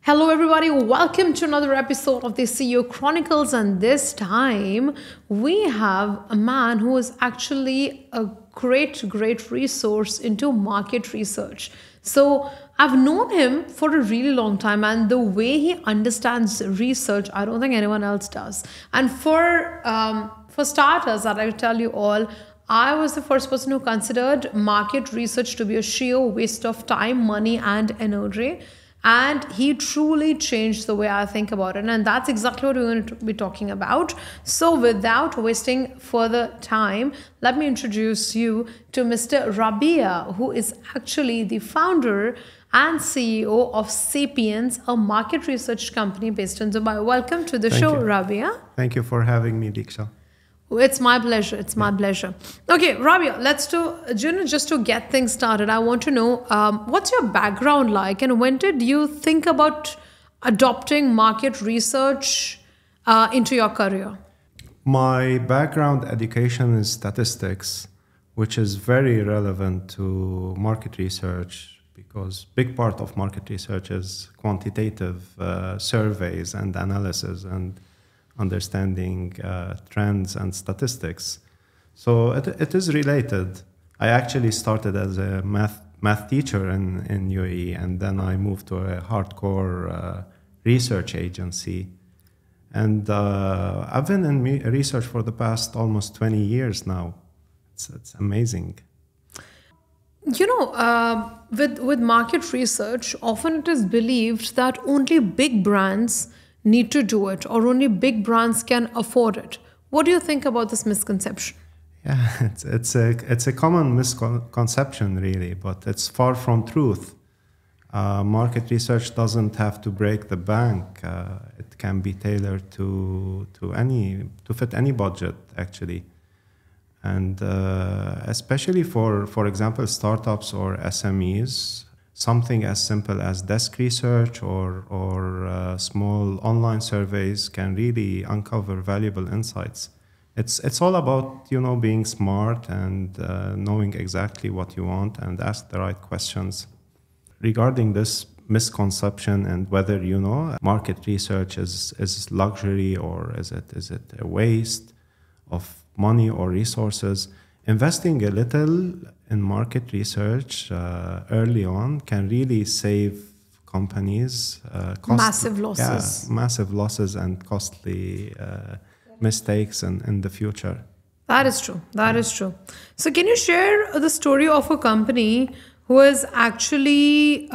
Hello, everybody. Welcome to another episode of the CEO Chronicles. And this time we have a man who is actually a great resource into market research. So I've known him for a really long time, and the way he understands research, I don't think anyone else does. And for starters, I'd like to tell you all, I was the first person who considered market research to be a sheer waste of time, money, and energy. And he truly changed the way I think about it. And that's exactly what we're going to be talking about. So without wasting further time, let me introduce you to Mr. Rabih, who is actually the founder and CEO of Sapiens, a market research company based in Dubai. Welcome to the show, Rabih. Thank you for having me, Diksha. It's my pleasure. It's my pleasure. Okay, Rabih, let's do, just to get things started, I want to know what's your background like, and when did you think about adopting market research into your career? My background education is statistics, which is very relevant to market research because big part of market research is quantitative surveys and analysis and understanding trends and statistics. So it is related. I actually started as a math teacher in UAE, and then I moved to a hardcore research agency. And I've been in research for the past almost 20 years now. It's amazing. You know, with market research, often it is believed that only big brands need to do it, or only big brands can afford it. What do you think about this misconception? Yeah, it's a common misconception, really, but it's far from truth. Market research doesn't have to break the bank. It can be tailored to fit any budget, actually. And especially for example, startups or SMEs, something as simple as desk research or small online surveys can really uncover valuable insights. It's all about being smart and knowing exactly what you want and ask the right questions. Regarding this misconception and whether market research is luxury or is it a waste of money or resources, investing a little in market research early on can really save companies massive losses. Yeah, massive losses and costly mistakes in the future. That is true. That is true. So can you share the story of a company who has actually,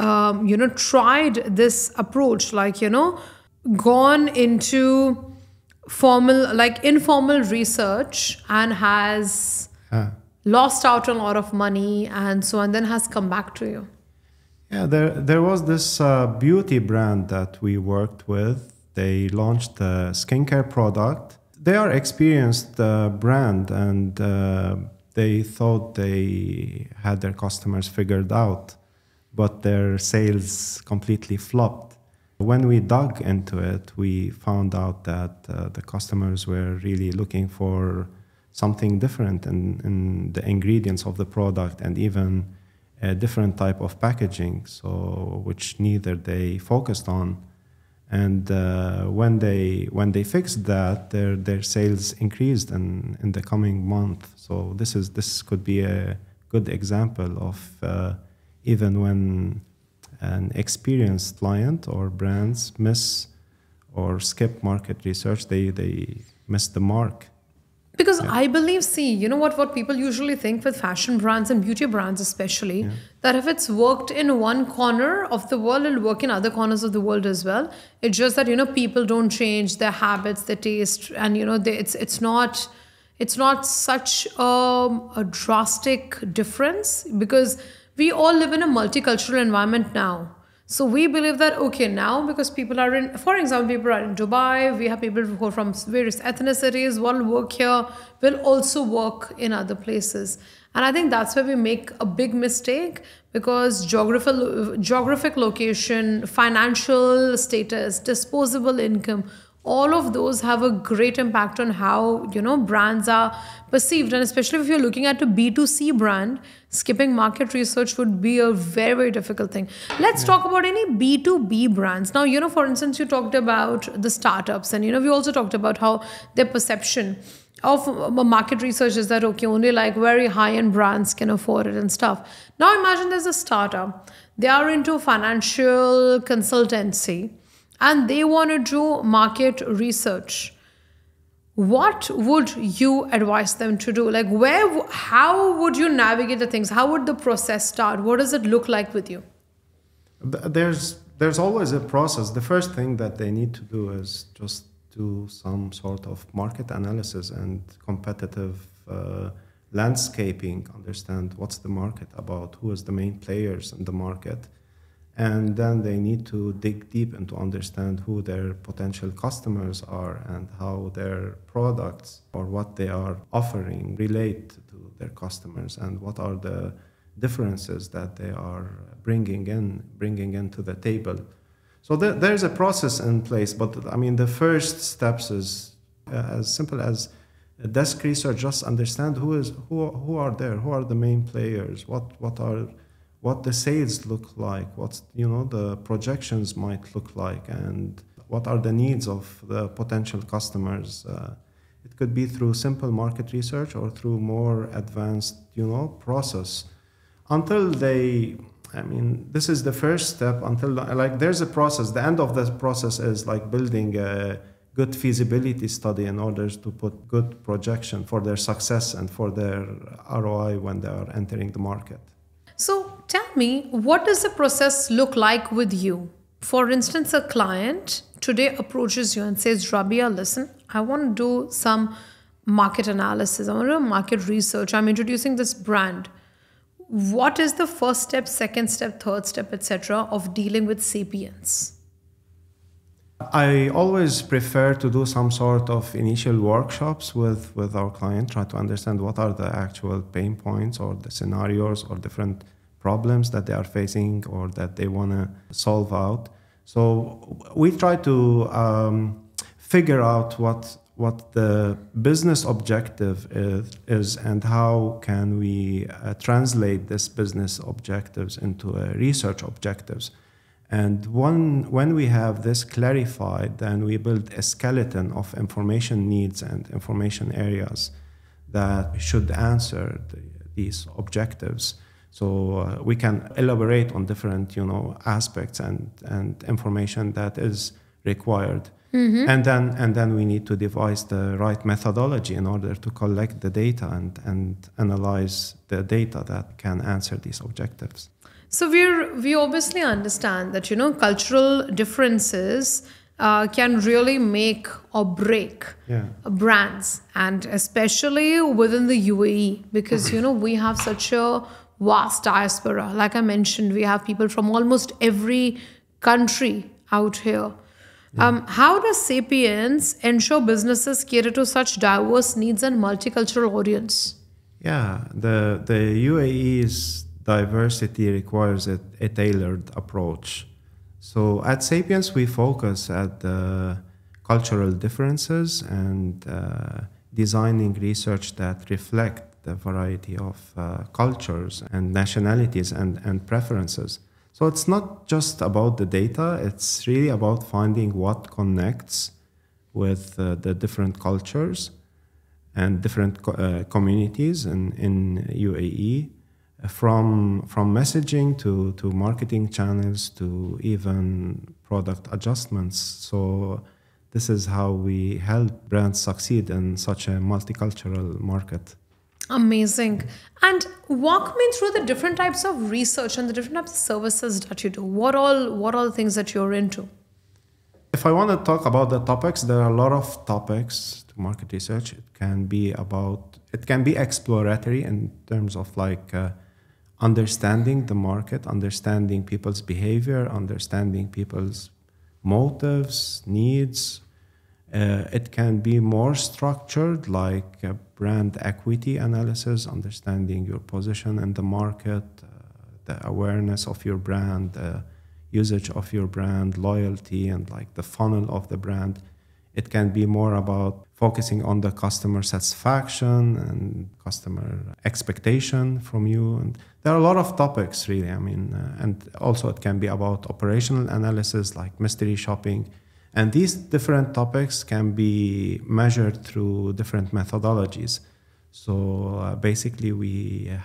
tried this approach, gone into informal research and has lost out on a lot of money and so on, then has come back to you? Yeah, there was this beauty brand that we worked with. They launched a skincare product. They are experienced brand, and they thought they had their customers figured out, but their sales completely flopped. When we dug into it, we found out that the customers were really looking for something different in the ingredients of the product, and even a different type of packaging, so which neither they focused on. And when they fixed that, their sales increased in the coming month. So this could be a good example of even when an experienced client or brands miss or skip market research, they miss the mark. Because I believe, what people usually think with fashion brands and beauty brands especially, that if it's worked in one corner of the world, it'll work in other corners of the world as well. It's just that, people don't change their habits, their taste, and, it's not such a drastic difference, because we all live in a multicultural environment now. So we believe that, okay, now because people are for example, people are in Dubai, we have people who are from various ethnicities, will work here, will also work in other places. And I think that's where we make a big mistake, because geographic location, financial status, disposable income, all of those have a great impact on how, brands are perceived. And especially if you're looking at a B2C brand, skipping market research would be a very, very difficult thing. Let's talk about any B2B brands. Now, for instance, you talked about the startups, and, we also talked about how their perception of market research is that, okay, only like very high-end brands can afford it and stuff. Now imagine there's a startup. They are into financial consultancy and they want to do market research. What would you advise them to do? Like how would you navigate the things? How would the process start? What does it look like with you? There's always a process. The first thing that they need to do is just do some sort of market analysis and competitive landscaping, understand what's the market about, who is the main players in the market. And then they need to dig deep into understand who their potential customers are and how their products or what they are offering relate to their customers and what are the differences that they are bringing into the table. So there's a process in place, but I mean the first steps is as simple as desk research. Just understand who are there, who are the main players, what the sales look like, what's the projections might look like, and what are the needs of the potential customers. It could be through simple market research or through more advanced process. Until this is the first step. Until there's a process. The end of the process is like building a good feasibility study in order to put good projection for their success and for their ROI when they are entering the market. So tell me, what does the process look like with you? For instance, a client today approaches you and says, Rabih, listen, I want to do some market analysis. I want to do market research. I'm introducing this brand. What is the first step, second step, third step, etc. of dealing with Sapiens? I always prefer to do some sort of initial workshops with our client, try to understand what are the actual pain points or the scenarios or different problems that they are facing or that they want to solve out. So we try to figure out what the business objective is and how can we translate this business objectives into research objectives. And when we have this clarified, then we build a skeleton of information needs and information areas that should answer these objectives. So we can elaborate on different aspects and information that is required. Mm-hmm. And then we need to devise the right methodology in order to collect the data and analyze the data that can answer these objectives. So we obviously understand that cultural differences can really make or break brands, and especially within the UAE, because we have such a vast diaspora. Like I mentioned, we have people from almost every country out here. How does Sapiens ensure businesses cater to such diverse needs and multicultural audience? Yeah, the UAE's diversity requires a tailored approach. So at Sapiens, we focus at the cultural differences and designing research that reflect the variety of cultures and nationalities and preferences. So it's not just about the data, it's really about finding what connects with the different cultures and different communities in UAE, from messaging to marketing channels to even product adjustments. So this is how we help brands succeed in such a multicultural market. Amazing. And walk me through the different types of research and the different types of services that you do. What all things that you're into? If I want to talk about the topics, there are a lot of topics to market research. It can be exploratory in terms of understanding the market, understanding people's behavior, understanding people's motives, needs. It can be more structured, like brand equity analysis, understanding your position in the market, the awareness of your brand, the usage of your brand, loyalty, and the funnel of the brand. It can be more about focusing on the customer satisfaction and customer expectation from you. And there are a lot of topics, really. I mean, and also it can be about operational analysis, like mystery shopping. And these different topics can be measured through different methodologies. So basically, we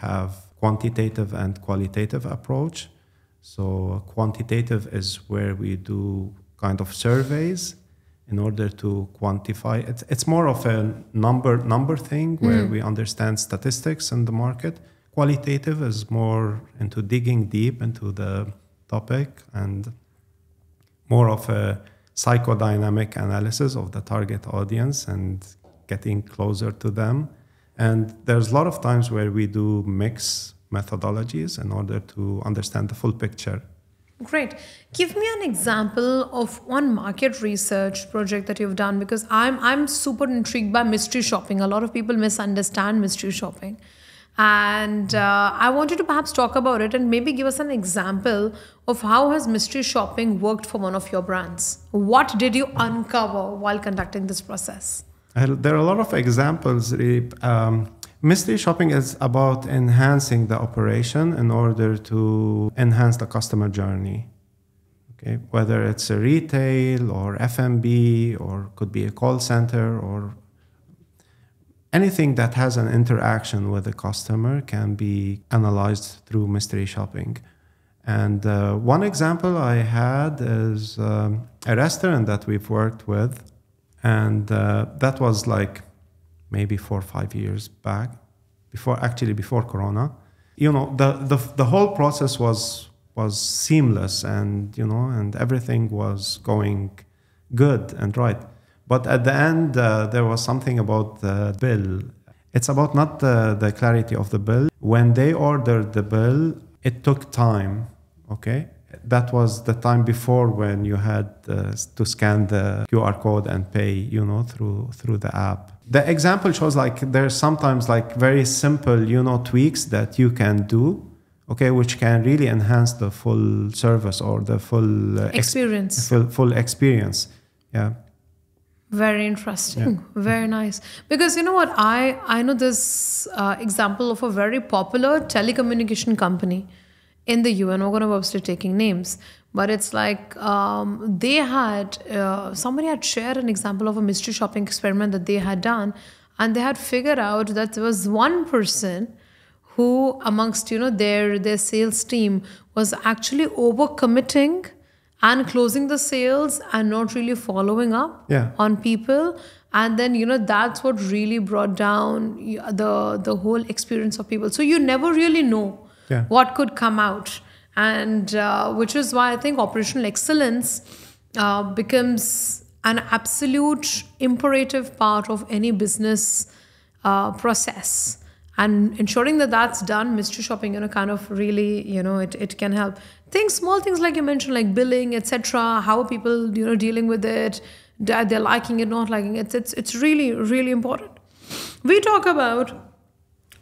have quantitative and qualitative approach. So quantitative is where we do kind of surveys in order to quantify. It's more of a number thing where we understand statistics in the market. Qualitative is more into digging deep into the topic and more of a psychodynamic analysis of the target audience and getting closer to them. And there's a lot of times where we do mix methodologies in order to understand the full picture. Great. Give me an example of one market research project that you've done, because I'm super intrigued by mystery shopping. A lot of people misunderstand mystery shopping. And I wanted to perhaps talk about it and maybe give us an example of how has mystery shopping worked for one of your brands. What did you uncover while conducting this process? There are a lot of examples. Mystery shopping is about enhancing the operation in order to enhance the customer journey. Okay, whether it's a retail or F&B or could be a call center or anything that has an interaction with the customer can be analyzed through mystery shopping. And one example I had is a restaurant that we've worked with, and that was like maybe 4 or 5 years back, before Corona. You know, the whole process was seamless, and and everything was going good and right. But at the end, there was something about the bill. It's about not the clarity of the bill. When they ordered the bill, it took time. Okay, that was the time before when you had to scan the QR code and pay, through the app. The example shows like there's sometimes like very simple, tweaks that you can do, okay, which can really enhance the full service or the full experience. Full experience. Yeah. Very interesting. Yeah. Very nice. Because you know what, I know this example of a very popular telecommunication company in the UN. We're going to obviously taking names, but it's like they had somebody had shared an example of a mystery shopping experiment that they had done, and they had figured out that there was one person who amongst their sales team was actually overcommitting and closing the sales and not really following up on people. And then, that's what really brought down the whole experience of people. So you never really know what could come out. And which is why I think operational excellence becomes an absolute imperative part of any business process. And ensuring that that's done, mystery shopping, kind of really, it can help. Small things like you mentioned, like billing, etc. How are people, dealing with it? They're liking it, not liking it. It's really, really important. We talk about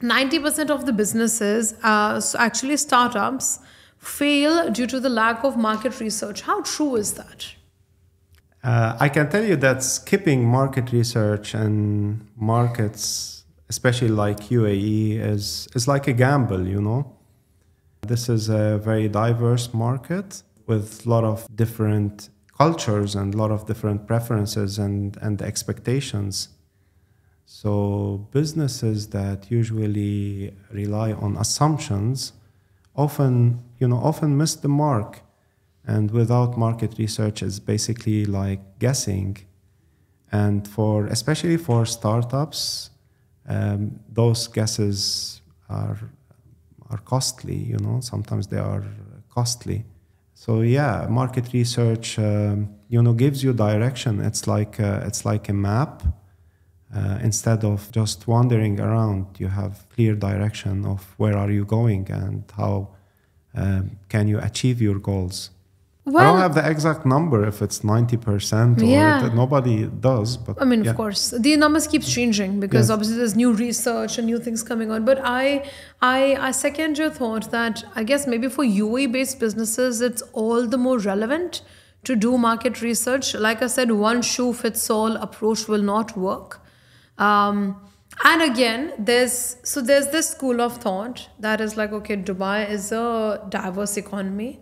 90% of the businesses, actually startups, fail due to the lack of market research. How true is that? I can tell you that skipping market research and markets, especially like UAE, is like a gamble, This is a very diverse market with a lot of different cultures and a lot of different preferences and expectations. So businesses that usually rely on assumptions often miss the mark. And without market research, it's basically like guessing. And especially for startups, those guesses are costly, sometimes they are costly. So yeah, market research, gives you direction. It's like a map. Instead of just wandering around, you have clear direction of where are you going and how can you achieve your goals. Well, I don't have the exact number if it's 90% or nobody does. But I mean, of course, the numbers keeps changing because obviously there's new research and new things coming on. But I second your thought that I guess maybe for UAE-based businesses, it's all the more relevant to do market research. Like I said, one shoe fits all approach will not work. And again, there's this school of thought that is like, okay, Dubai is a diverse economy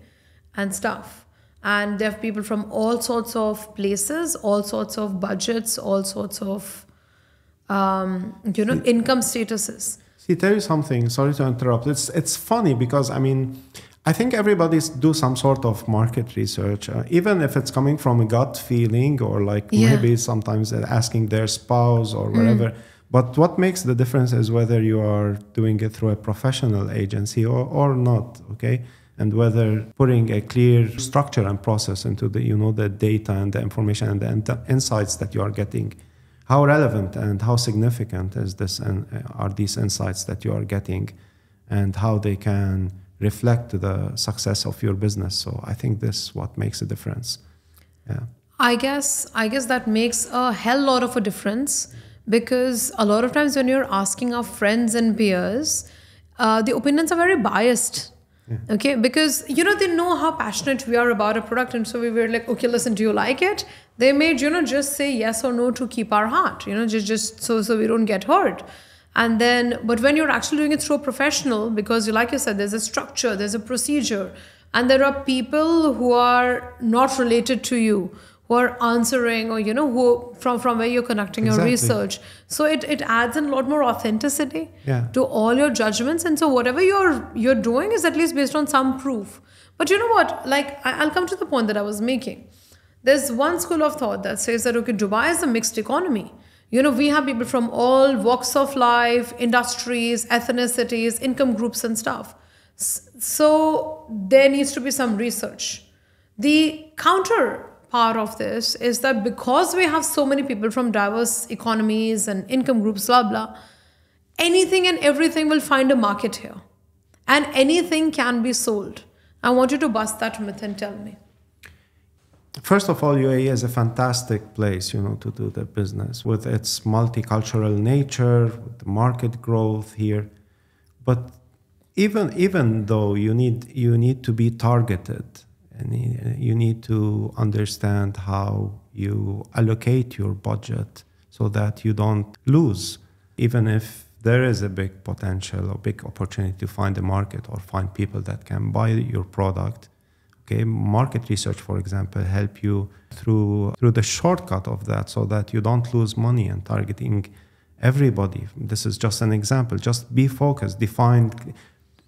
and stuff. And there are people from all sorts of places, all sorts of budgets, all sorts of, income statuses. See, tell you something. Sorry to interrupt. It's funny because I think everybody's do some sort of market research, even if it's coming from a gut feeling or like maybe sometimes asking their spouse or whatever. But what makes the difference is whether you are doing it through a professional agency or not, okay? And whether putting a clear structure and process into the data and the information and the insights that you are getting. How relevant and how significant is this and are these insights that you are getting, and how they can reflect to the success of your business. So I think this is what makes a difference. Yeah. I guess that makes a hell lot of a difference, because a lot of times when you're asking our friends and peers, the opinions are very biased. Yeah. Okay, because they know how passionate we are about a product, and so we were like, okay, listen, do you like it? They may just say yes or no to keep our heart, just so we don't get hurt. And then, but when you're actually doing it through a professional, because like you said, there's a structure, there's a procedure, and there are people who are not related to you, who are answering, or who from where you're conducting your research. So it adds in a lot more authenticity to all your judgments. And so whatever you're doing is at least based on some proof. But you know what? Like, I'll come to the point that I was making. There's one school of thought that says that, okay, Dubai is a mixed economy. We have people from all walks of life, industries, ethnicities, income groups and stuff. So there needs to be some research. The counter part of this is that because we have so many people from diverse economies and income groups, blah, blah, anything and everything will find a market here. And anything can be sold. I want you to bust that myth and tell me. First of all, UAE is a fantastic place, to do the business with its multicultural nature, with the market growth here. But even though you need to be targeted, and you need to understand how you allocate your budget so that you don't lose, even if there is a big potential or big opportunity to find a market or find people that can buy your product. Okay, market research, for example, help you through the shortcut of that, so that you don't lose money and targeting everybody. This is just an example. Just be focused,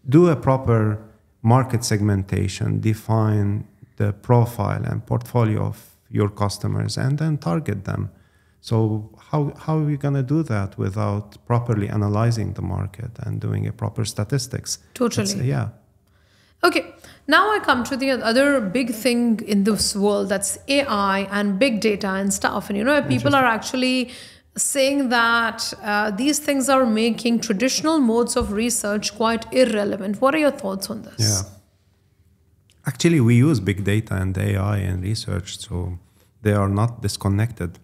do a proper market segmentation, define the profile and portfolio of your customers, and then target them. So how are we going to do that without properly analyzing the market and doing a proper statistics? Totally. Okay, now I come to the other big thing in this world, that's AI and big data and stuff. And people are actually saying that these things are making traditional modes of research quite irrelevant. What are your thoughts on this? Yeah. Actually, we use big data and AI in research, so they are not disconnected.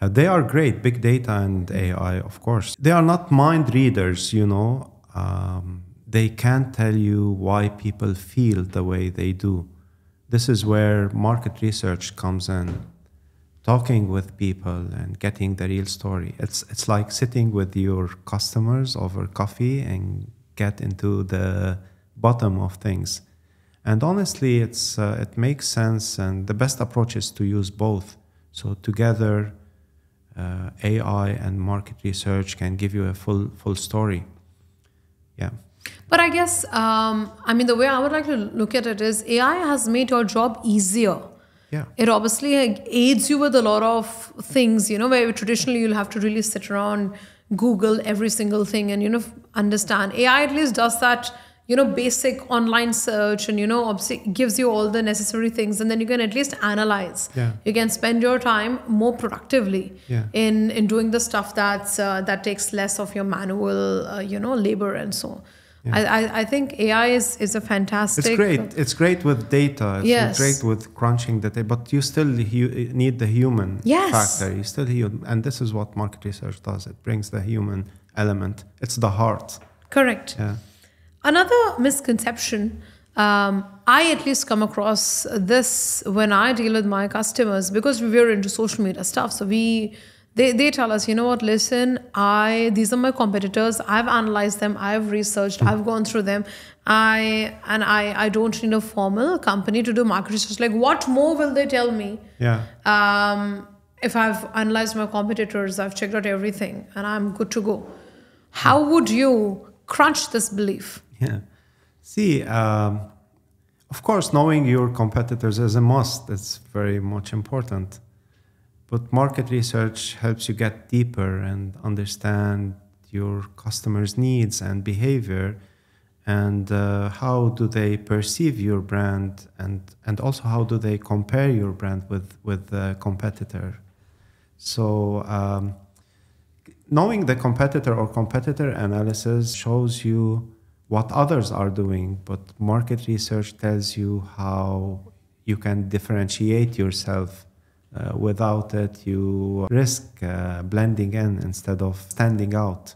They are great, big data and AI, of course. They are not mind readers, They can't tell you why people feel the way they do. This is where market research comes in. Talking with people and getting the real story. It's like sitting with your customers over coffee and get into the bottom of things. And honestly, it makes sense, and the best approach is to use both. So together, AI and market research can give you a full story. Yeah. But I guess, the way I would like to look at it is AI has made your job easier. Yeah. It obviously aids you with a lot of things, where traditionally you'll have to really sit around, Google every single thing and, understand. AI at least does that, basic online search and, obviously gives you all the necessary things, and then you can at least analyze. Yeah. You can spend your time more productively in doing the stuff that takes less of your manual, labor and so on. Yeah. I think AI is a fantastic... It's great. It's great with data. It's great with crunching data, but you still need the human factor. You still and this is what market research does. It brings the human element. It's the heart. Correct. Yeah. Another misconception I at least come across this when I deal with my customers, because we're into social media stuff. So they tell us, you know what, listen, these are my competitors. I've analyzed them. I've researched. I've gone through them. I don't need a formal company to do market research. Like, what more will they tell me? Yeah. If I've analyzed my competitors, I've checked out everything, and I'm good to go. How would you crunch this belief? Yeah. See, of course, knowing your competitors is a must. It's very much important. But market research helps you get deeper and understand your customers' needs and behavior, and how do they perceive your brand, and also how do they compare your brand with the competitor. So knowing the competitor or competitor analysis shows you what others are doing, but market research tells you how you can differentiate yourself. Without it, you risk blending in instead of standing out.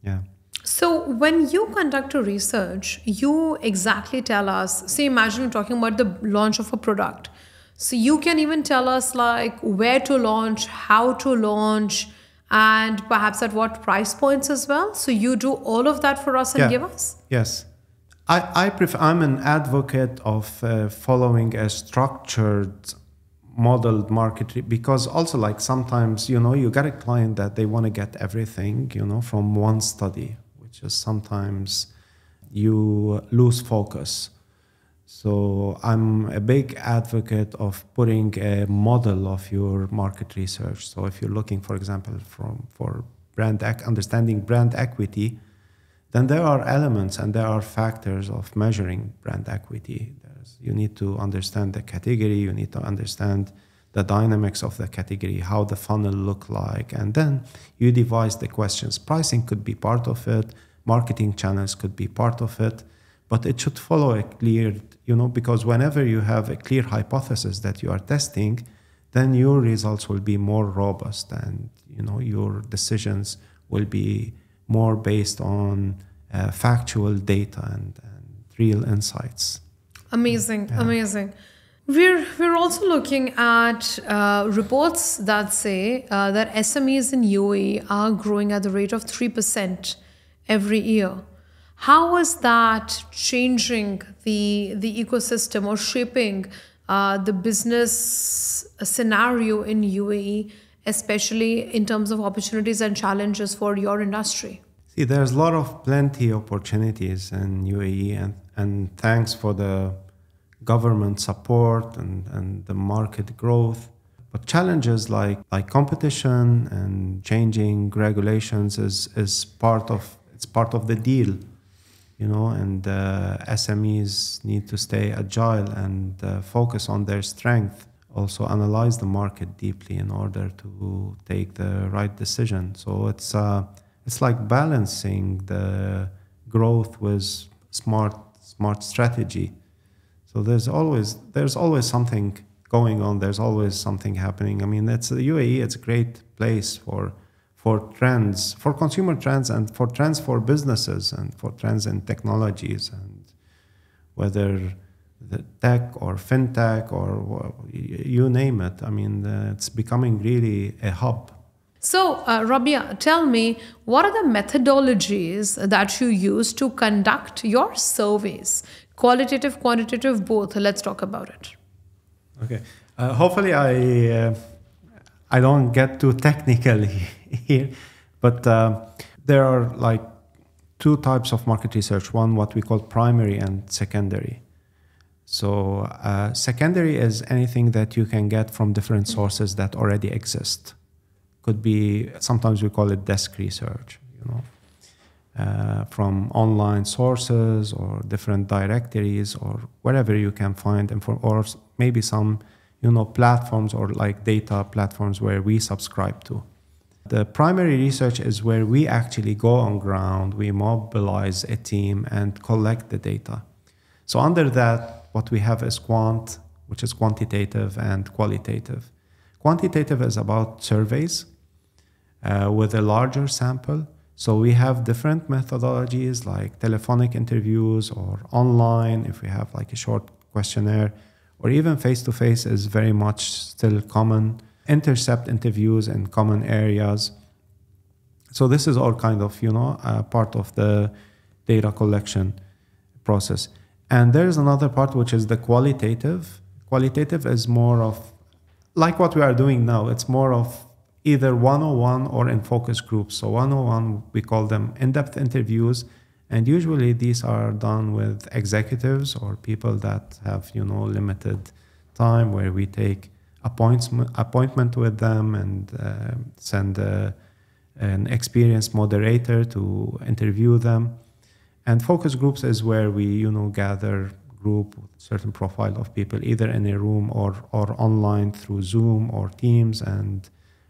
Yeah. So when you conduct a research, you exactly tell us, say, imagine we're talking about the launch of a product. So you can even tell us like where to launch, how to launch, and perhaps at what price points as well. So you do all of that for us and give us? Yes. I'm an advocate of following a structured modeled market, because also, like, sometimes, you get a client that they want to get everything, from one study, which is sometimes you lose focus. So I'm a big advocate of putting a model of your market research. So if you're looking, for example, for understanding brand equity, then there are elements and there are factors of measuring brand equity. You need to understand the category, you need to understand the dynamics of the category, how the funnel look like, and then you devise the questions. Pricing could be part of it, marketing channels could be part of it, but it should follow a clear, because whenever you have a clear hypothesis that you are testing, then your results will be more robust, and your decisions will be more based on factual data and real insights. Amazing, amazing. We're also looking at reports that say that SMEs in UAE are growing at the rate of 3% every year. How is that changing the ecosystem or shaping the business scenario in UAE, especially in terms of opportunities and challenges for your industry? See, there's a lot of plenty opportunities in UAE, and thanks for the government support and the market growth. But challenges like competition and changing regulations is part of the deal, and SMEs need to stay agile and focus on their strength. Also analyze the market deeply in order to take the right decision. So it's like balancing the growth with smart strategy. So there's always something going on. There's always something happening. I mean, it's UAE. It's a great place for trends, for consumer trends, and for trends for businesses, and for trends in technologies, and whether the tech or fintech or you name it. I mean, it's becoming really a hub. So, Rabih, tell me, what are the methodologies that you use to conduct your surveys? Qualitative, quantitative, both. Let's talk about it. Okay. Hopefully, I don't get too technical here, but there are like two types of market research. One, what we call primary, and secondary. So secondary is anything that you can get from different sources that already exist. Could be, sometimes we call it desk research, from online sources or different directories or wherever you can find, or maybe some, platforms or like data platforms where we subscribe to. The primary research is where we actually go on ground, we mobilize a team and collect the data. So under that, what we have is quant, which is quantitative, and qualitative. Quantitative is about surveys with a larger sample. So we have different methodologies like telephonic interviews or online if we have like a short questionnaire, or even face-to-face is very much still common. Intercept interviews in common areas. So this is all kind of, part of the data collection process. And there's another part which is the qualitative. Qualitative is more of like what we are doing now. It's more of either one-on-one or in focus groups. So one-on-one, we call them in-depth interviews. And usually these are done with executives or people that have, limited time, where we take appointment with them and send an experienced moderator to interview them. And focus groups is where we, gather group with certain profile of people, either in a room or online through Zoom or Teams, and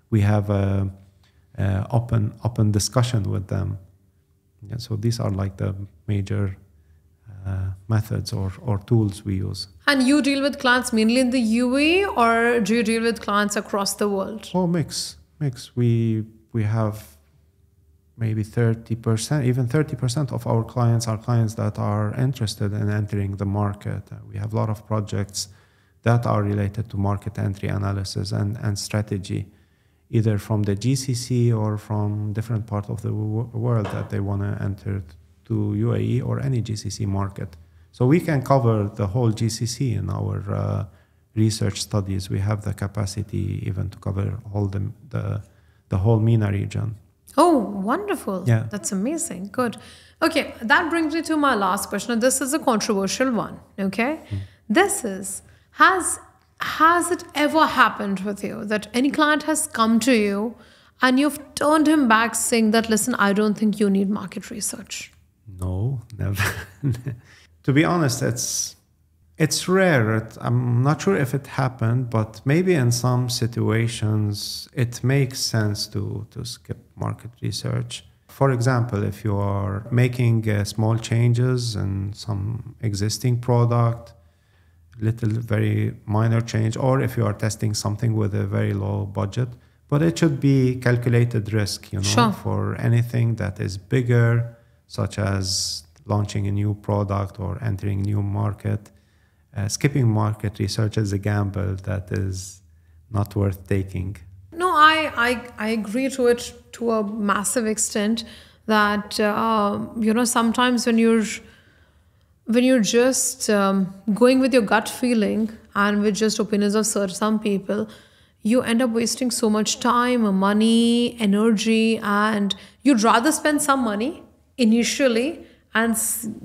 we have a open discussion with them. Yeah, so these are like the major methods or tools we use. And you deal with clients mainly in the UAE, or do you deal with clients across the world? Oh, mix. We have maybe 30%, even 30% of our clients are clients that are interested in entering the market. We have a lot of projects that are related to market entry analysis and strategy, either from the GCC or from different parts of the world that they want to enter to UAE or any GCC market. So we can cover the whole GCC in our research studies. We have the capacity even to cover all the whole MENA region. Oh, wonderful. Yeah. That's amazing. Good. Okay, that brings me to my last question. This is a controversial one, okay? This is, has it ever happened with you that any client has come to you and you've turned him back saying that, listen, I don't think you need market research? No, never. To be honest, it's rare. I'm not sure if it happened, but maybe in some situations it makes sense to skip market research. For example, if you are making small changes in some existing product, very minor change, or if you are testing something with a very low budget, but it should be calculated risk, Sure. For anything that is bigger, such as launching a new product or entering a new market. Skipping market research is a gamble that is not worth taking. No, I agree to it to a massive extent that, sometimes when you're just going with your gut feeling and with just opinions of some people, you end up wasting so much time, money, energy, and you'd rather spend some money initially and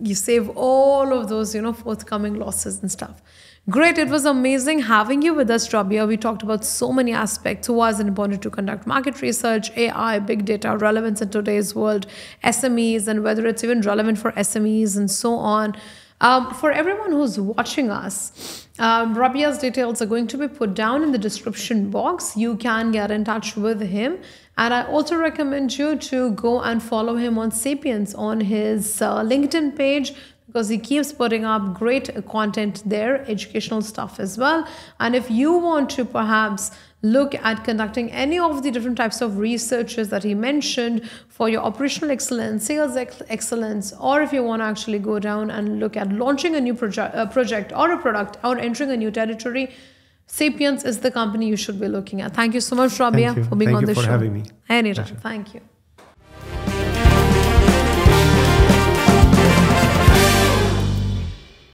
you save all of those, forthcoming losses and stuff. Great. It was amazing having you with us, Rabih. We talked about so many aspects. Why is it important to conduct market research, AI, big data, relevance in today's world, SMEs, and whether it's even relevant for SMEs and so on. For everyone who's watching us, Rabih's details are going to be put down in the description box. You can get in touch with him. And I also recommend you to go and follow him on Sapiens on his LinkedIn page, because he keeps putting up great content there, educational stuff as well. And if you want to perhaps look at conducting any of the different types of researches that he mentioned for your operational excellence, sales excellence, or if you want to actually go down and look at launching a new project or a product or entering a new territory, Sapiens is the company you should be looking at. Thank you so much, Rabih, for being on the show. Thank you for having me. Anytime. Thank you.